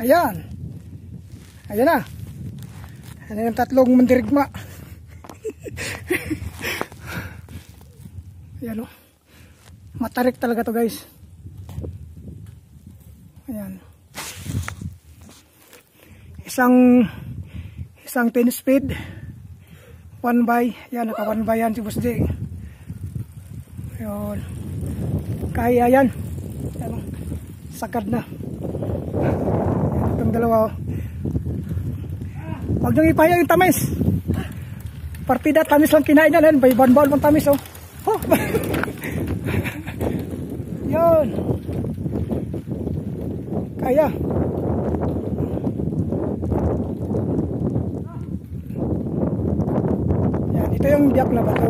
Ayan. Ayan na. Ayan yung tatlong mandirigma. Ayan o. Matarik talaga to guys. Ayan. Isang 10 speed. 1 by. Ayan, naka 1 by yan si Boss J. Ayan. Kaya yan. Ayan o. Sagad na. Ayan, itong dalawa o. Huwag niyong ipaya yung tamis. Partida tamis lang kinain yan. May banbal mong tamis oh. Oh. Yun. Kaya. Yan, ito yung biyak na bato.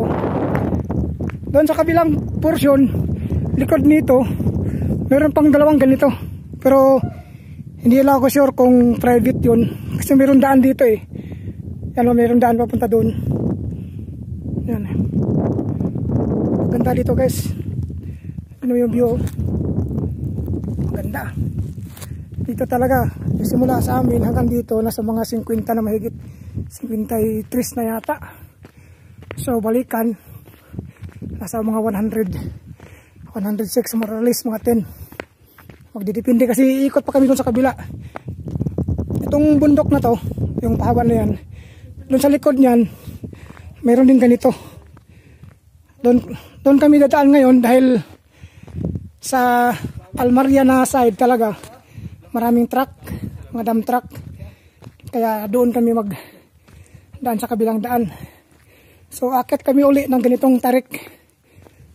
Doon sa kabilang portion, likod nito, meron pang dalawang ganito. Pero hindi lang ako sure kung private yun. Kasi meron daan dito eh. Yan o, meron daan papunta doon. Yan. Ganda dito guys. Ano yung view? Maganda. Dito talaga. Simula sa amin hanggang dito, nasa mga 50 na mahigit. 53 na yata. So balikan. Nasa mga 106 more or less, mga 10. Magdidepende kasi ikot pa kami doon sa kabila. Itong bundok na to, yung pahawan na yan, doon sa likod niyan, mayroon din ganito. Doon kami dadaan ngayon dahil sa Almaria na side talaga, maraming truck, mga dump truck. Kaya doon kami magdaan sa kabilang daan. So akit kami uli ng ganitong tarik.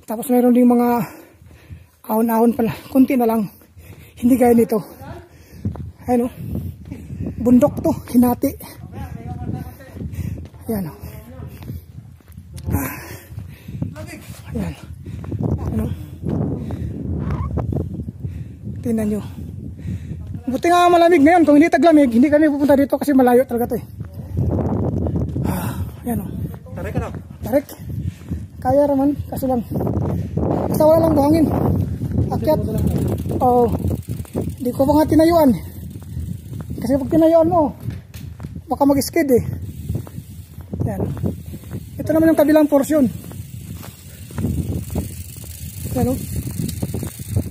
Tapos mayroon din mga ahon-ahon pala, kunti na lang. Hindi gaya nito. Ayan o. Bundok to, hinati. Ayan o. Ayan. Ano? Tingnan nyo. Buti nga malamig ngayon. Kung hindi taglamig, hindi kami pupunta dito kasi malayo talaga to eh. Ayan o. Tarik ka na? Tarik. Kaya raman, kaso lang. Basta wala lang buhangin. Akyat. Oo. Hindi ko pa nga tinayuan. Kasi pag tinayuan mo, baka mag-skid eh. Yan. Ito naman yung kabilang portion. Yan o.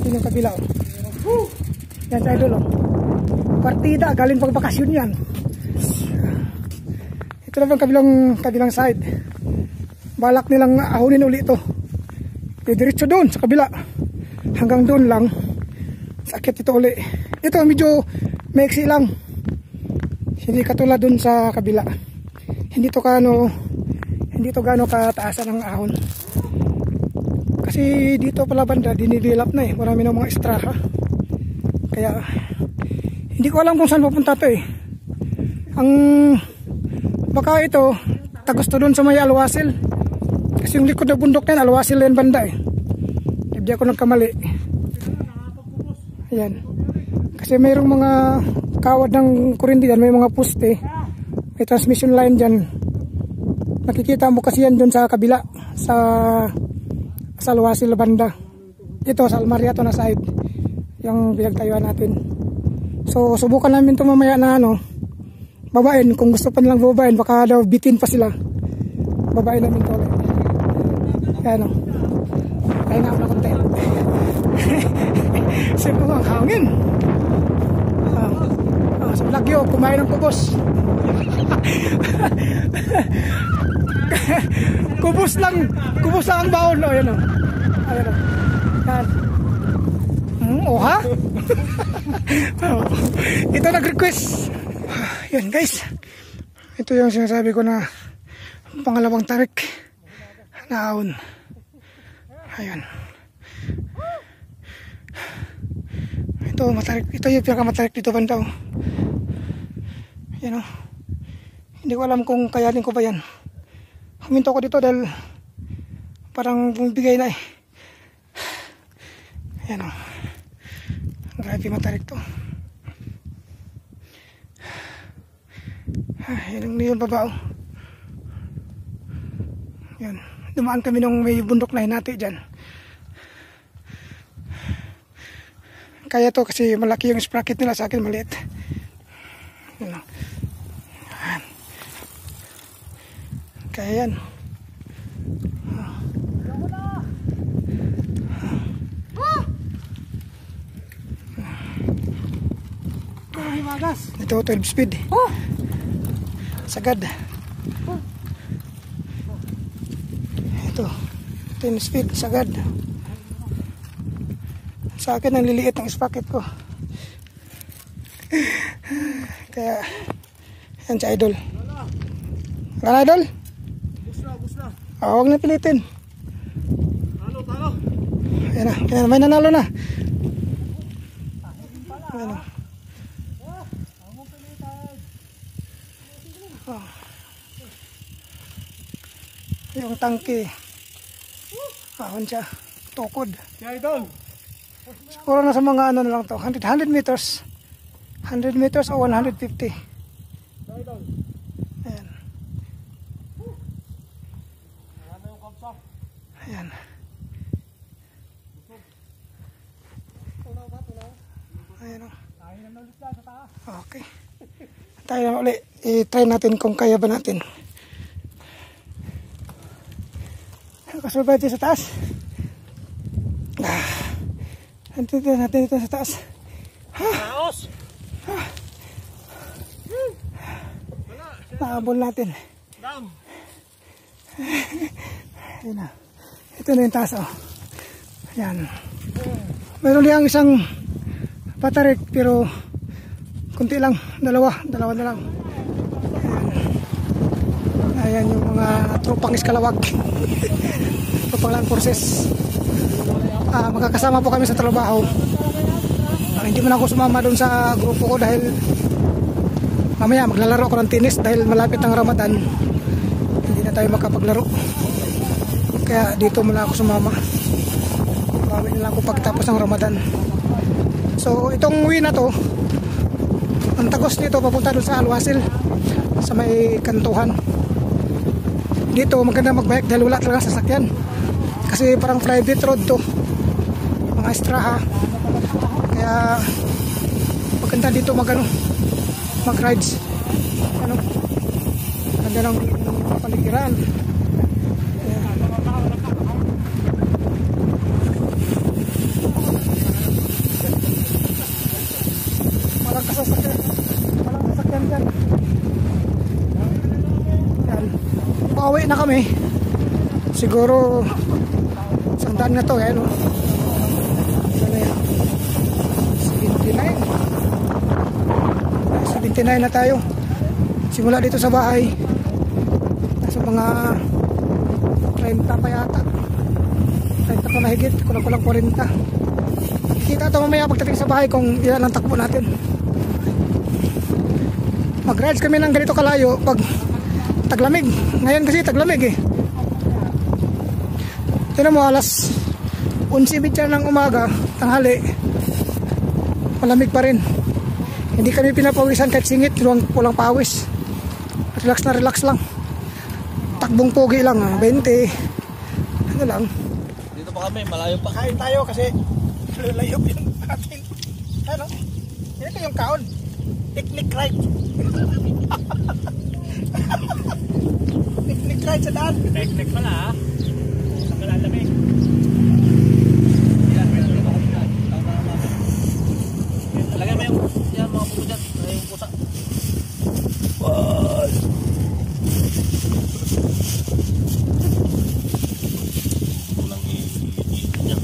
Yan yung kabila o. Yan sa idol o. Partida, galing pag bakasyon yan. Ito naman yung kabilang side. Balak nilang ahunin uli ito. Diretso doon sa kabila. Hanggang doon lang. Sakit ito uli. Ito medyo maiksi lang. Hindi katulad dun sa kabila. Hindi to gaano kataasan ng ahon. Kasi dito pala banda dinidevelop na eh. Marami ng mga estraha. Kaya hindi ko alam kung saan pupunta to eh. Baka ito tagos to dun sa may Alwasil. Kasi yung likod na bundok na yan, Alwasil yan banda eh. Hindi ako nagkamali. Ayan. Kasi mayroong mga kawad ng kuryente dyan, may mga poste, may transmission line dyan. Nakikita mo kasi yan dyan sa kabila, sa Alwasil banda. Ito sa Almaria to na side, yung pinagtayuan natin. So subukan namin ito mamaya na babain. Kung gusto pa nilang babain, baka daw bitin pa sila. Babain namin ito ulit. Ayan o. Kaya nga ako na konti. Siyempre mo ang hangin. Sa Blagyo, kumain ng kubos. Kubos lang ang baon. O, yan o. Ayan o. Yan. Oha? Ito nag-request. Yan guys. Ito yung sinasabi ko na pangalawang tarik na ahon. Ayan. Ito matarik. Ito yung pinakamatarik dito banda oh. Yan oh. Hindi ko alam kung kayanin ko ba yan. Huminto ko dito dahil parang bumibigay na eh. Yan oh. Grabe matarik to. Yan yung baba oh. Yan. Dumaan kami nung may bundok na hinati dyan. Kaya to kasi malaki yung sprocket nila, sa akin maliit. Yun lang. Yan. Kaya yan. Ito 12 speed. Sagad. Ito 10 speed sagad. Sa akin ang liliit ng sprocket ko. Kaya yan si Idol. Wala na, Idol? Busna. Huwag na pilitin. Talo. Ayan na, may nanalo na. Ayan na. Yung tangke. Ahon siya. Tukod. Idol. Siguro na sa mga ano na lang to. 100 meters. 100 meters o 150. Ayan. Ayan. Ayan o. Okay. Tayo na ulit. I-try natin kung kaya ba natin. Nakasurvive tayo sa taas. Nandito natin dito sa taas. Laos. Naabol natin. Dam. Ayan na. Ito na yung taas. Ayan. Meron lang isang patarik pero kunti lang. Dalawa na lang. Ayan yung mga tropang iskalawag. Tropang land forces. Magkakasama po kami sa trabaho. Hindi man ako sumama doon sa grupo ko dahil mamaya maglalaro ako ng tennis dahil malapit ang Ramadan. Hindi na tayo makapaglaro. Kaya dito muna ako sumama. Bawi na lang ako pagtapos ng Ramadan. So itong uwi na to, ang tagos nito papunta doon sa Alwasil sa may kantuhan. Dito maganda magbike dahil wala talaga sasakyan. Kasi parang private road to. Mga estraha. Kaya maganda dito mag-rides. Ganda ng paligiran. Walang sasakyan dyan. Yan. Pauwi na kami. Siguro sandaan na to. Ayan o. 79 na tayo. Simula dito sa bahay. Nasa mga 30 pa yata. 30 pa mahigit. Kulang 40. Kita ito mamaya pagdating sa bahay kung ilan ang takbo natin. Mag-rides kami ng ganito kalayo pag taglamig. Ngayon kasi taglamig eh. Tinan mo alas 11:30 ng umaga, tanghali. Malamig pa rin. Hindi kami pinapawisan kahit singit, walang pawis. Relax lang. Takbong pogi lang, 20. Ano lang. Dito pa kami, malayo pa. Kain tayo kasi layo yung atin. Ano? Ito yung kaon. Picnic ride. Picnic ride sa daan. Picnic pala ha. Sa malalami. Lagay mo yung mga puso dyan. Yung pusa. Walang i-eat niya.